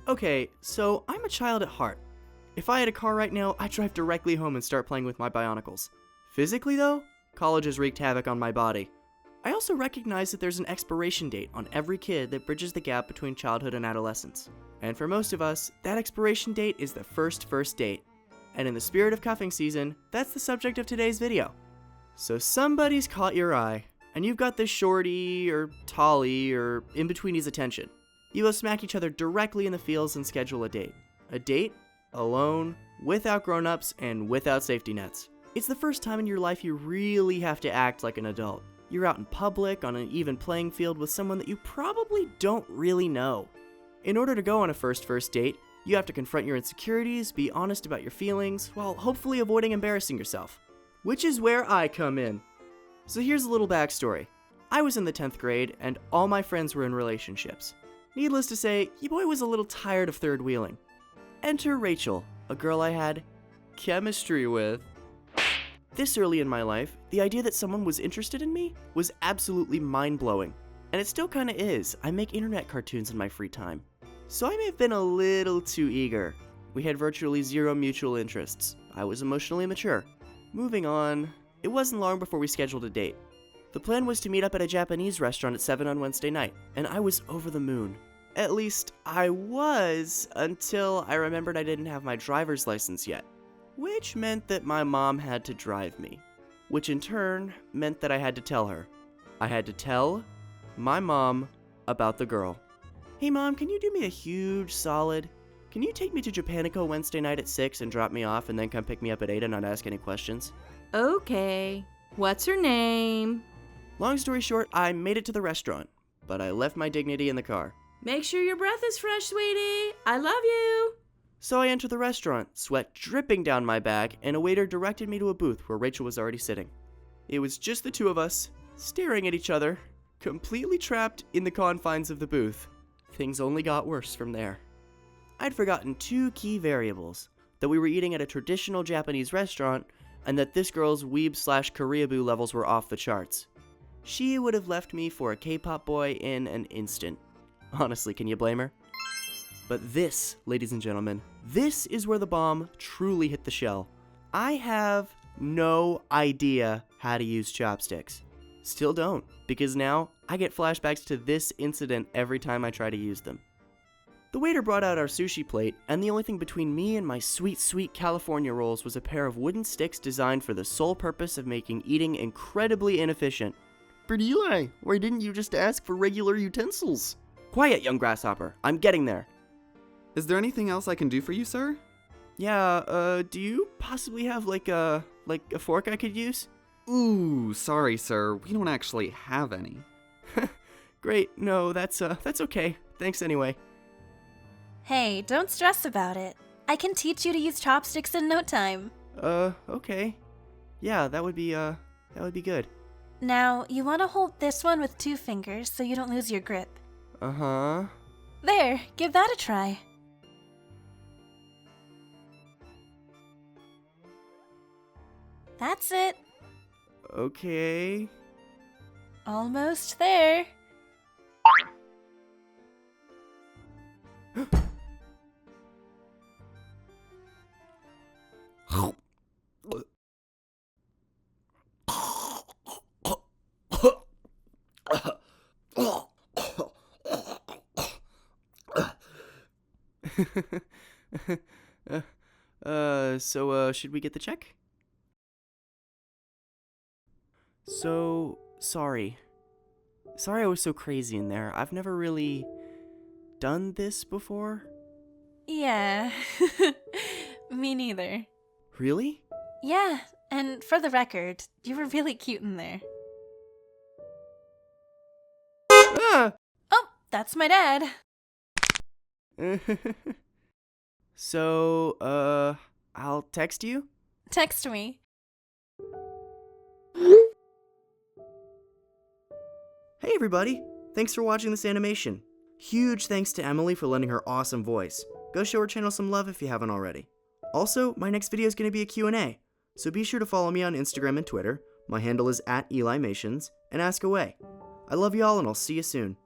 Okay, so I'm a child at heart. If I had a car right now, I'd drive directly home and start playing with my bionicles. Physically though, college has wreaked havoc on my body. I also recognize that there's an expiration date on every kid that bridges the gap between childhood and adolescence. And for most of us, that expiration date is the first date. And in the spirit of cuffing season, that's the subject of today's video. So somebody's caught your eye, and you've got this shorty, or tolly, or in-betweenie's attention. You will smack each other directly in the feels and schedule a date. A date, alone, without grown-ups, and without safety nets. It's the first time in your life you really have to act like an adult. You're out in public, on an even playing field with someone that you probably don't really know. In order to go on a first date, you have to confront your insecurities, be honest about your feelings, while hopefully avoiding embarrassing yourself. Which is where I come in. So here's a little backstory. I was in the 10th grade, and all my friends were in relationships. Needless to say, your boy was a little tired of third wheeling. Enter Rachel, a girl I had chemistry with. This early in my life, the idea that someone was interested in me was absolutely mind-blowing. And it still kinda is. I make internet cartoons in my free time. So I may have been a little too eager. We had virtually zero mutual interests. I was emotionally mature. Moving on, it wasn't long before we scheduled a date. The plan was to meet up at a Japanese restaurant at 7 on Wednesday night, and I was over the moon. At least, I was, until I remembered I didn't have my driver's license yet. Which meant that my mom had to drive me. Which in turn meant that I had to tell her. I had to tell my mom about the girl. Hey mom, can you do me a huge solid? Can you take me to Japanico Wednesday night at 6 and drop me off and then come pick me up at 8 and not ask any questions? Okay. What's her name? Long story short, I made it to the restaurant, but I left my dignity in the car. Make sure your breath is fresh, sweetie. I love you. So I entered the restaurant, sweat dripping down my back, and a waiter directed me to a booth where Rachel was already sitting. It was just the two of us, staring at each other, completely trapped in the confines of the booth. Things only got worse from there. I'd forgotten two key variables: that we were eating at a traditional Japanese restaurant, and that this girl's weeb/Koreaboo levels were off the charts. She would have left me for a K-pop boy in an instant. Honestly, can you blame her? But this, ladies and gentlemen, this is where the bomb truly hit the shell. I have no idea how to use chopsticks. Still don't, because now I get flashbacks to this incident every time I try to use them. The waiter brought out our sushi plate, and the only thing between me and my sweet, sweet California rolls was a pair of wooden sticks designed for the sole purpose of making eating incredibly inefficient. But Eli, why didn't you just ask for regular utensils? Quiet, young grasshopper. I'm getting there. Is there anything else I can do for you, sir? Yeah, do you possibly have like a fork I could use? Ooh, sorry, sir. We don't actually have any. Great. No, that's okay. Thanks anyway. Hey, don't stress about it. I can teach you to use chopsticks in no time. Okay. Yeah, that would be good. Now, you want to hold this one with 2 fingers so you don't lose your grip. Uh-huh. There, give that a try. That's it. Okay. Almost there. So should we get the check? So, sorry. Sorry I was so crazy in there. I've never really done this before. Yeah. Me neither. Really? Yeah, and for the record, you were really cute in there. Ah! Oh, that's my dad. So, I'll text you? Text me. Hey everybody! Thanks for watching this animation. Huge thanks to Emily for lending her awesome voice. Go show her channel some love if you haven't already. Also, my next video is going to be a Q&A, so be sure to follow me on Instagram and Twitter. My handle is @Elimations, and ask away. I love y'all and I'll see you soon.